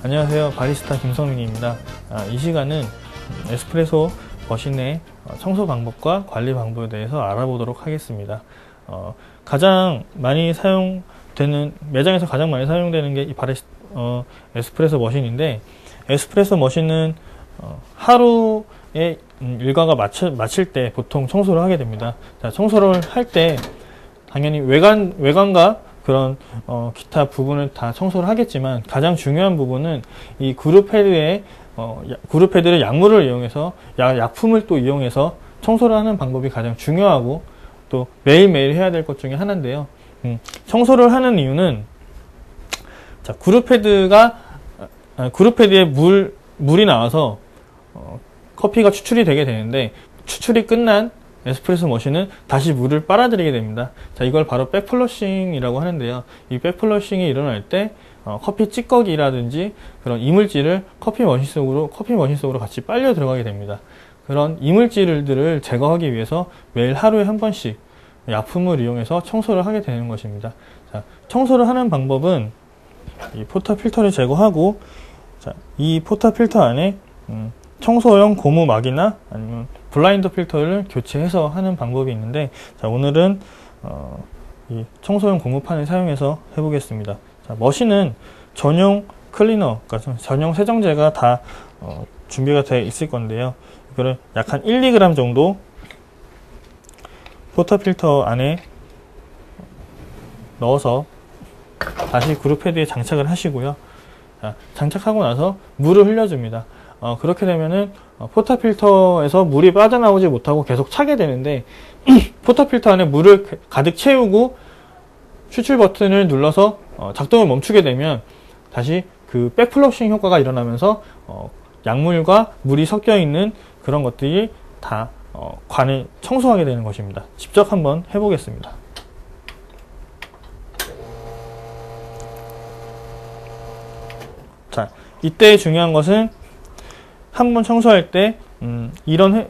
안녕하세요, 바리스타 김성민입니다. 이 시간은 에스프레소 머신의 청소 방법과 관리 방법에 대해서 알아보도록 하겠습니다. 가장 많이 사용되는, 매장에서 가장 많이 사용되는 게 이 에스프레소 머신인데, 에스프레소 머신은 하루에 일과가 마칠 때 보통 청소를 하게 됩니다. 자, 청소를 할 때 당연히 외관과 그런 기타 부분을 다 청소를 하겠지만, 가장 중요한 부분은 이 그룹 헤드를 약물을 이용해서, 약품을 또 이용해서 청소를 하는 방법이 가장 중요하고 또 매일매일 해야 될 것 중에 하나인데요. 청소를 하는 이유는, 자, 그룹 헤드에 물이 나와서 커피가 추출이 되게 되는데, 추출이 끝난 에스프레소 머신은 다시 물을 빨아들이게 됩니다. 자, 이걸 바로 백플러싱이라고 하는데요. 이 백플러싱이 일어날 때 커피 찌꺼기라든지 그런 이물질을 커피 머신 속으로 같이 빨려 들어가게 됩니다. 그런 이물질들을 제거하기 위해서 매일 하루에 한 번씩 약품을 이용해서 청소를 하게 되는 것입니다. 자, 청소를 하는 방법은 이 포터 필터를 제거하고, 자, 이 포터 필터 안에 청소용 고무막이나 아니면 블라인더 필터를 교체해서 하는 방법이 있는데, 자, 오늘은 이 청소용 고무판을 사용해서 해보겠습니다. 자, 머신은 전용 클리너, 그러니까 전용 세정제가 다 준비가 되어 있을 건데요. 이거를 약 한 1~2g 정도 포터 필터 안에 넣어서 다시 그룹 헤드에 장착을 하시고요. 자, 장착하고 나서 물을 흘려줍니다. 그렇게 되면은 포터 필터에서 물이 빠져나오지 못하고 계속 차게 되는데, 포터 필터 안에 물을 가득 채우고 추출 버튼을 눌러서 작동을 멈추게 되면 다시 그 백플러싱 효과가 일어나면서 약물과 물이 섞여 있는 그런 것들이 다 관을 청소하게 되는 것입니다. 직접 한번 해보겠습니다. 자, 이때 중요한 것은, 한번 청소할 때 이런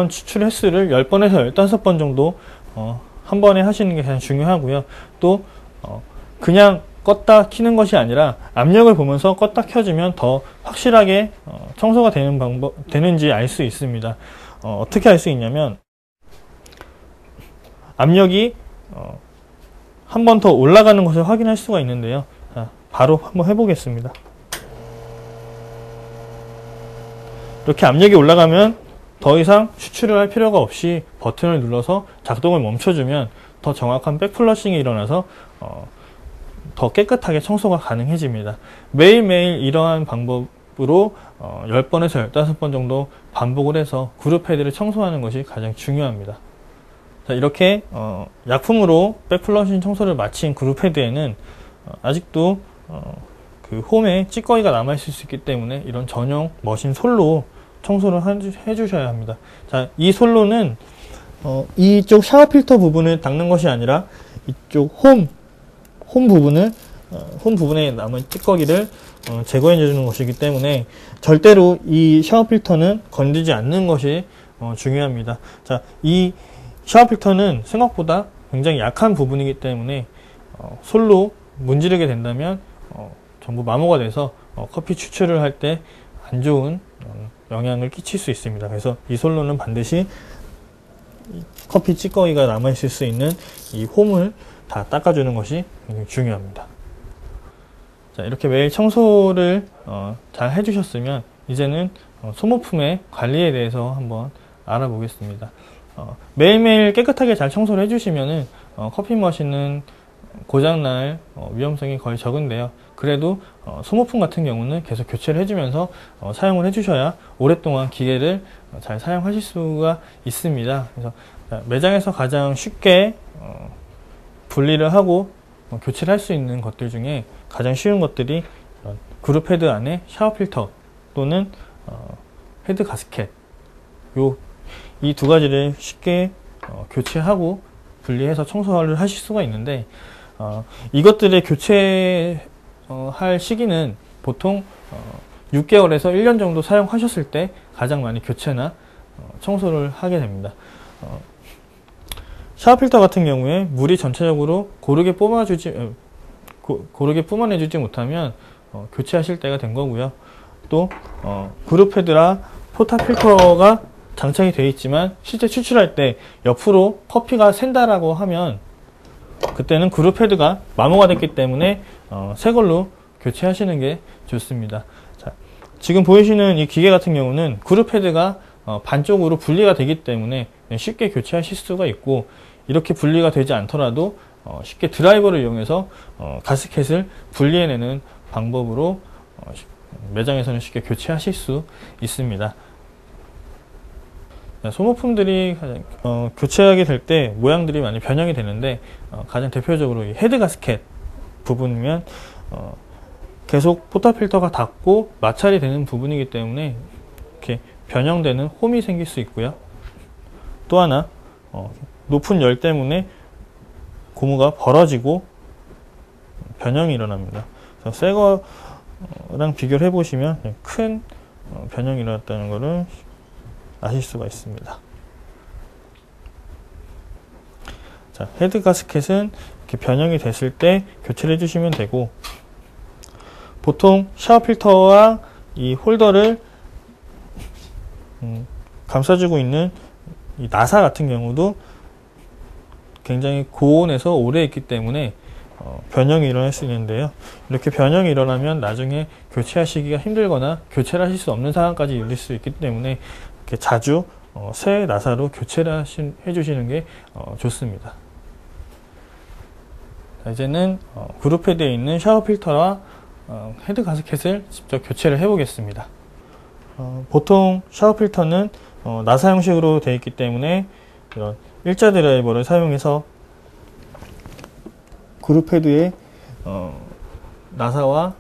추출 횟수를 10번에서 15번 정도 한 번에 하시는 게 가장 중요하고요. 또 그냥 껐다 켜는 것이 아니라 압력을 보면서 껐다 켜주면 더 확실하게 청소가 되는지 알 수 있습니다. 어떻게 알 수 있냐면, 압력이 한 번 더 올라가는 것을 확인할 수가 있는데요. 자, 바로 한번 해보겠습니다. 이렇게 압력이 올라가면 더 이상 추출을 할 필요가 없이 버튼을 눌러서 작동을 멈춰주면 더 정확한 백플러싱이 일어나서 더 깨끗하게 청소가 가능해집니다. 매일매일 이러한 방법으로 10번에서 15번 정도 반복을 해서 그룹 헤드를 청소하는 것이 가장 중요합니다. 자, 이렇게 약품으로 백플러싱 청소를 마친 그룹 헤드에는 아직도 그 홈에 찌꺼기가 남아있을 수 있기 때문에 이런 전용 머신 솔로 청소를 해주셔야 합니다. 자, 이 솔로는 이쪽 샤워 필터 부분을 닦는 것이 아니라 이쪽 홈 부분에 남은 찌꺼기를 제거해 주는 것이기 때문에 절대로 이 샤워 필터는 건드리지 않는 것이 중요합니다. 자, 이 샤워 필터는 생각보다 굉장히 약한 부분이기 때문에 솔로 문지르게 된다면 전부 마모가 돼서 커피 추출을 할 때 안 좋은 영향을 끼칠 수 있습니다. 그래서 이 솔로는 반드시 커피 찌꺼기가 남아있을 수 있는 이 홈을 다 닦아주는 것이 굉장히 중요합니다. 자, 이렇게 매일 청소를 잘 해주셨으면 이제는 소모품의 관리에 대해서 한번 알아보겠습니다. 매일매일 깨끗하게 잘 청소를 해주시면은 커피 머신은 고장날 위험성이 거의 적은데요. 그래도 소모품 같은 경우는 계속 교체를 해주면서 사용을 해주셔야 오랫동안 기계를 잘 사용하실 수가 있습니다. 그래서 매장에서 가장 쉽게 분리를 하고 교체를 할 수 있는 것들 중에 가장 쉬운 것들이 그룹 헤드 안에 샤워 필터 또는 헤드 가스켓, 이 두 가지를 쉽게 교체하고 분리해서 청소를 하실 수가 있는데, 이것들의 교체할 시기는 보통 6개월에서 1년 정도 사용하셨을 때 가장 많이 교체나 청소를 하게 됩니다. 샤워 필터 같은 경우에 물이 전체적으로 고르게 뿜어내주지 못하면 교체하실 때가 된 거고요. 또 그룹 헤드라 포탑 필터가 장착이 되어 있지만 실제 추출할 때 옆으로 커피가 샌다라고 하면 그때는 그룹 헤드가 마모가 됐기 때문에 새 걸로 교체하시는 게 좋습니다. 자, 지금 보이시는 이 기계 같은 경우는 그룹 헤드가 반쪽으로 분리가 되기 때문에 쉽게 교체하실 수가 있고, 이렇게 분리가 되지 않더라도 쉽게 드라이버를 이용해서 가스켓을 분리해내는 방법으로 매장에서는 쉽게 교체하실 수 있습니다. 소모품들이 교체하게 될 때 모양들이 많이 변형이 되는데, 가장 대표적으로 이 헤드 가스켓 부분이면 계속 포탑 필터가 닫고 마찰이 되는 부분이기 때문에 이렇게 변형되는 홈이 생길 수 있고요. 또 하나 높은 열 때문에 고무가 벌어지고 변형이 일어납니다. 새 거랑 비교를 해보시면 큰 변형이 일어났다는 것을 아실 수가 있습니다. 자, 헤드 가스켓은 이렇게 변형이 됐을 때 교체를 해주시면 되고, 보통 샤워 필터와 이 홀더를 감싸주고 있는 이 나사 같은 경우도 굉장히 고온에서 오래 있기 때문에 변형이 일어날 수 있는데요. 이렇게 변형이 일어나면 나중에 교체하시기가 힘들거나 교체를 하실 수 없는 상황까지 이를 수 있기 때문에 이렇게 자주 새 나사로 교체를 해주시는 게 좋습니다. 자, 이제는 그룹 헤드에 있는 샤워 필터와 헤드 가스켓을 직접 교체를 해 보겠습니다. 보통 샤워 필터는 나사 형식으로 되어 있기 때문에 이런 일자 드라이버를 사용해서 그룹 헤드에 나사와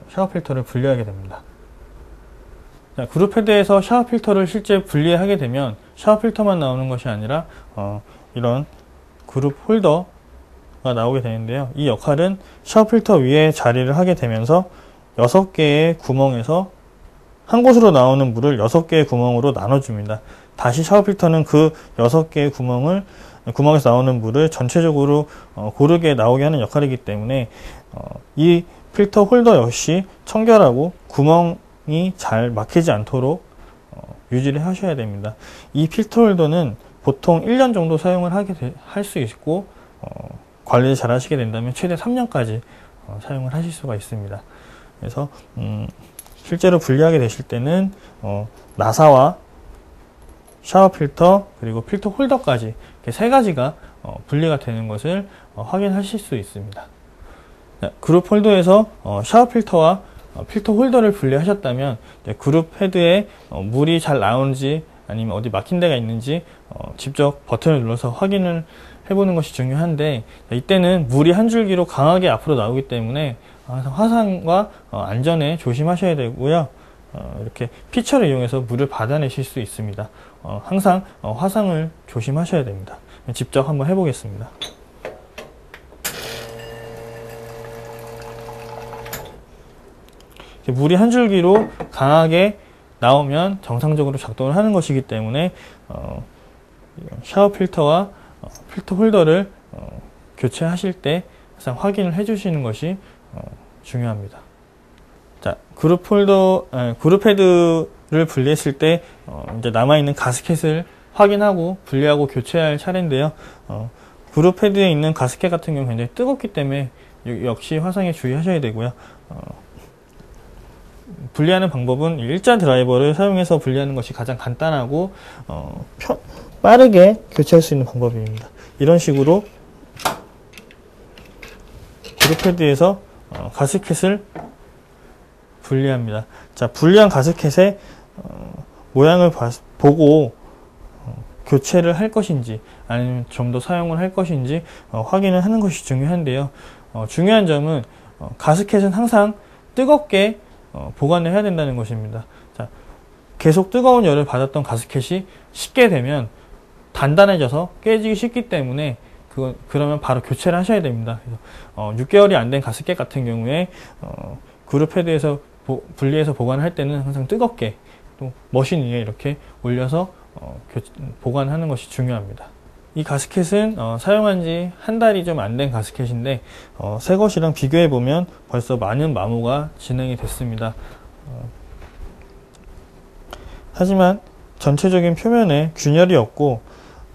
샤워 필터를 분리하게 됩니다. 자, 그룹 헤드에서 샤워 필터를 실제 분리하게 되면 샤워 필터만 나오는 것이 아니라 이런 그룹 홀더가 나오게 되는데요. 이 역할은 샤워 필터 위에 자리를 하게 되면서 6개의 구멍에서 한 곳으로 나오는 물을 6개의 구멍으로 나눠줍니다. 다시 샤워 필터는 그 6개의 구멍에서 나오는 물을 전체적으로 고르게 나오게 하는 역할이기 때문에 이 필터 홀더 역시 청결하고 구멍이 잘 막히지 않도록 유지를 하셔야 됩니다. 이 필터 홀더는 보통 1년 정도 사용을 할 수 있고, 관리를 잘 하시게 된다면 최대 3년까지 사용을 하실 수가 있습니다. 그래서 실제로 분리하게 되실 때는 나사와 샤워 필터 그리고 필터 홀더까지 이렇게 3가지가 분리가 되는 것을 확인하실 수 있습니다. 그룹 홀더에서 샤워 필터와 필터 홀더를 분리하셨다면 그룹 헤드에 물이 잘 나오는지 아니면 어디 막힌 데가 있는지 직접 버튼을 눌러서 확인을 해보는 것이 중요한데, 이때는 물이 한 줄기로 강하게 앞으로 나오기 때문에 항상 화상과 안전에 조심하셔야 되고요. 이렇게 피처를 이용해서 물을 받아내실 수 있습니다. 항상 화상을 조심하셔야 됩니다. 직접 한번 해보겠습니다. 물이 한 줄기로 강하게 나오면 정상적으로 작동을 하는 것이기 때문에 샤워 필터와 필터 홀더를 교체하실 때 항상 확인을 해 주시는 것이 중요합니다. 자, 그룹 헤드를 분리했을 때 이제 남아있는 가스켓을 확인하고 분리하고 교체할 차례인데요. 그룹 헤드에 있는 가스켓 같은 경우는 굉장히 뜨겁기 때문에 역시 화상에 주의하셔야 되고요. 분리하는 방법은 일자 드라이버를 사용해서 분리하는 것이 가장 간단하고 빠르게 교체할 수 있는 방법입니다. 이런 식으로 그룹 헤드에서 가스켓을 분리합니다. 자, 분리한 가스켓의 모양을 보고 교체를 할 것인지 아니면 좀 더 사용을 할 것인지 확인을 하는 것이 중요한데요. 중요한 점은 가스켓은 항상 뜨겁게 보관을 해야 된다는 것입니다. 자, 계속 뜨거운 열을 받았던 가스켓이 식게 되면 단단해져서 깨지기 쉽기 때문에 그러면 바로 교체를 하셔야 됩니다. 그래서 6개월이 안 된 가스켓 같은 경우에 그룹 헤드에서 분리해서 보관할 때는 항상 뜨겁게 또 머신 위에 이렇게 올려서 보관하는 것이 중요합니다. 이 가스켓은 사용한 지 한 달이 좀 안 된 가스켓인데 새 것이랑 비교해 보면 벌써 많은 마모가 진행이 됐습니다. 하지만 전체적인 표면에 균열이 없고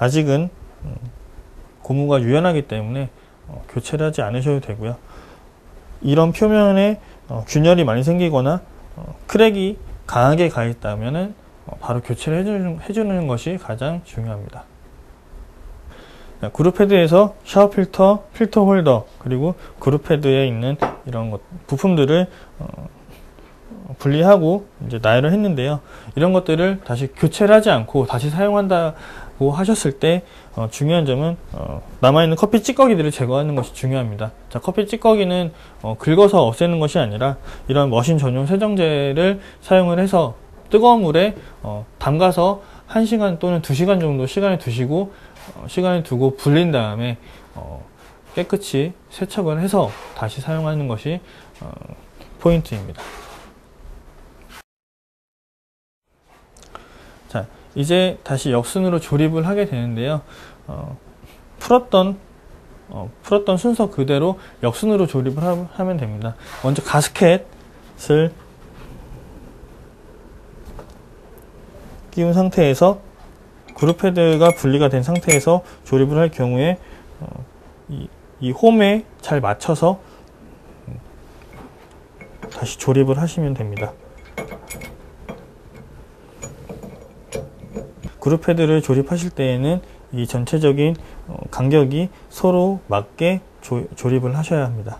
아직은 고무가 유연하기 때문에 교체를 하지 않으셔도 되고요. 이런 표면에 균열이 많이 생기거나 크랙이 강하게 가 있다면 바로 교체를 해주는 것이 가장 중요합니다. 그룹 패드에서 샤워 필터, 필터 홀더, 그리고 그룹 패드에 있는 이런 부품들을 분리하고 이제 나열을 했는데요. 이런 것들을 다시 교체를 하지 않고 다시 사용한다고 하셨을 때 중요한 점은 남아있는 커피 찌꺼기들을 제거하는 것이 중요합니다. 자, 커피 찌꺼기는 긁어서 없애는 것이 아니라 이런 머신 전용 세정제를 사용을 해서 뜨거운 물에 담가서 1시간 또는 2시간 정도 시간을 두시고 시간을 두고 불린 다음에 깨끗이 세척을 해서 다시 사용하는 것이 포인트입니다. 자, 이제 다시 역순으로 조립을 하게 되는데요. 풀었던 순서 그대로 역순으로 조립을 하면 됩니다. 먼저 가스켓을 끼운 상태에서 그룹 패드가 분리가 된 상태에서 조립을 할 경우에 이 홈에 잘 맞춰서 다시 조립을 하시면 됩니다. 그룹 패드를 조립하실 때에는 이 전체적인 간격이 서로 맞게 조립을 하셔야 합니다.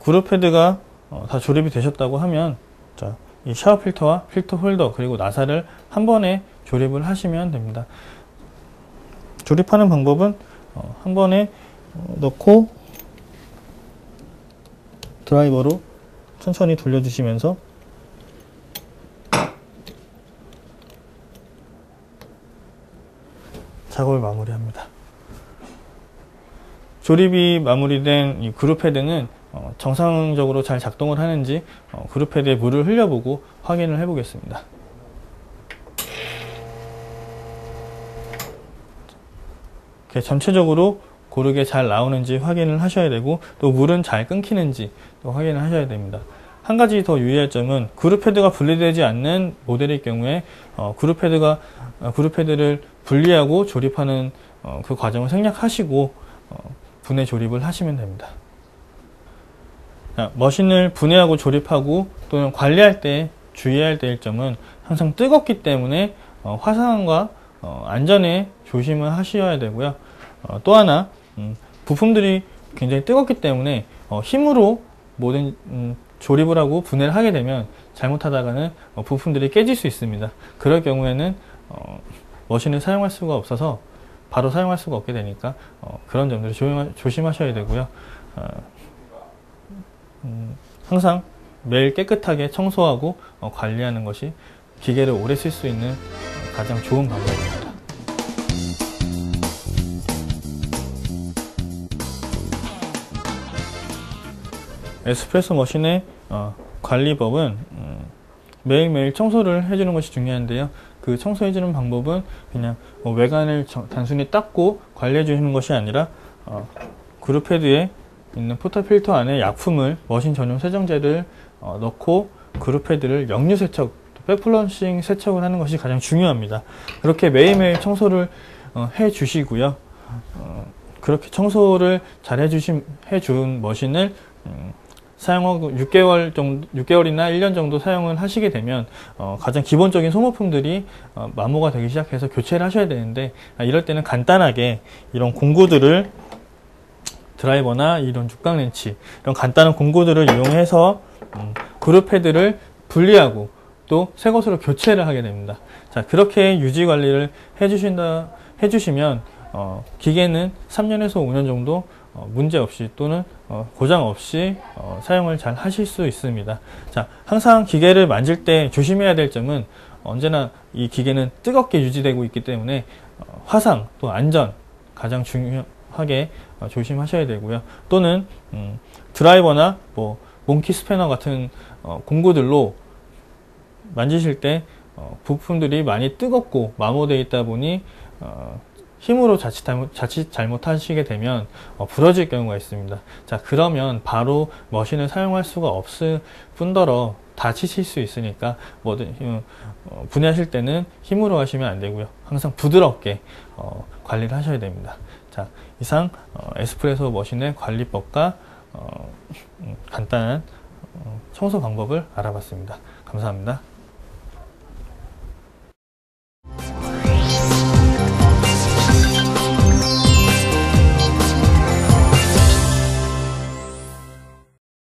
그룹 패드가 다 조립이 되셨다고 하면 자, 이 샤워 필터와 필터 홀더 그리고 나사를 한 번에 조립을 하시면 됩니다. 조립하는 방법은 한 번에 넣고 드라이버로 천천히 돌려주시면서 작업을 마무리합니다. 조립이 마무리된 이 그룹 패드는 정상적으로 잘 작동을 하는지 그룹 패드에 물을 흘려보고 확인을 해 보겠습니다. 이렇게 전체적으로 고르게 잘 나오는지 확인을 하셔야 되고 또 물은 잘 끊기는지 또 확인을 하셔야 됩니다. 한 가지 더 유의할 점은 그룹 패드가 분리되지 않는 모델일 경우에 그룹 패드를 분리하고 조립하는 그 과정을 생략하시고 분해 조립을 하시면 됩니다. 머신을 분해하고 조립하고 또는 관리할 때 주의해야 될 점은 항상 뜨겁기 때문에 화상과 안전에 조심을 하셔야 되고요. 또 하나 부품들이 굉장히 뜨겁기 때문에 힘으로 모든 조립을 하고 분해를 하게 되면 잘못하다가는 부품들이 깨질 수 있습니다. 그럴 경우에는 머신을 사용할 수가 없어서 바로 사용할 수가 없게 되니까 그런 점들을 조심하셔야 되고요. 항상 매일 깨끗하게 청소하고 관리하는 것이 기계를 오래 쓸 수 있는 가장 좋은 방법입니다. 에스프레소 머신의 관리법은 매일매일 청소를 해주는 것이 중요한데요. 그 청소해주는 방법은 그냥 외관을 단순히 닦고 관리해 주시는 것이 아니라 그룹 패드에 있는 포터 필터 안에 약품을 머신 전용 세정제를 넣고 그룹 패드를 역류 세척, 백플러싱 세척을 하는 것이 가장 중요합니다. 그렇게 매일매일 청소를 해 주시고요. 그렇게 청소를 잘 해준 머신을 사용하고 6개월이나 1년 정도 사용을 하시게 되면 가장 기본적인 소모품들이 마모가 되기 시작해서 교체를 하셔야 되는데 이럴 때는 간단하게 이런 공구들을 드라이버나 이런 육각 렌치 이런 간단한 공구들을 이용해서 그룹 패드를 분리하고 또 새 것으로 교체를 하게 됩니다. 자, 그렇게 유지 관리를 해주시면 기계는 3년에서 5년 정도 문제 없이 또는 고장 없이 사용을 잘 하실 수 있습니다. 자, 항상 기계를 만질 때 조심해야 될 점은 언제나 이 기계는 뜨겁게 유지되고 있기 때문에 화상 또 안전 가장 중요하게 조심하셔야 되고요. 또는 드라이버나 몽키 스패너 같은 공구들로 만지실 때 부품들이 많이 뜨겁고 마모되어 있다 보니 힘으로 자칫 잘못하시게 되면 부러질 경우가 있습니다. 자, 그러면 바로 머신을 사용할 수가 없을 뿐더러 다치실 수 있으니까 뭐든 분해하실 때는 힘으로 하시면 안 되고요. 항상 부드럽게 관리를 하셔야 됩니다. 자, 이상 에스프레소 머신의 관리법과 간단한 청소 방법을 알아봤습니다. 감사합니다.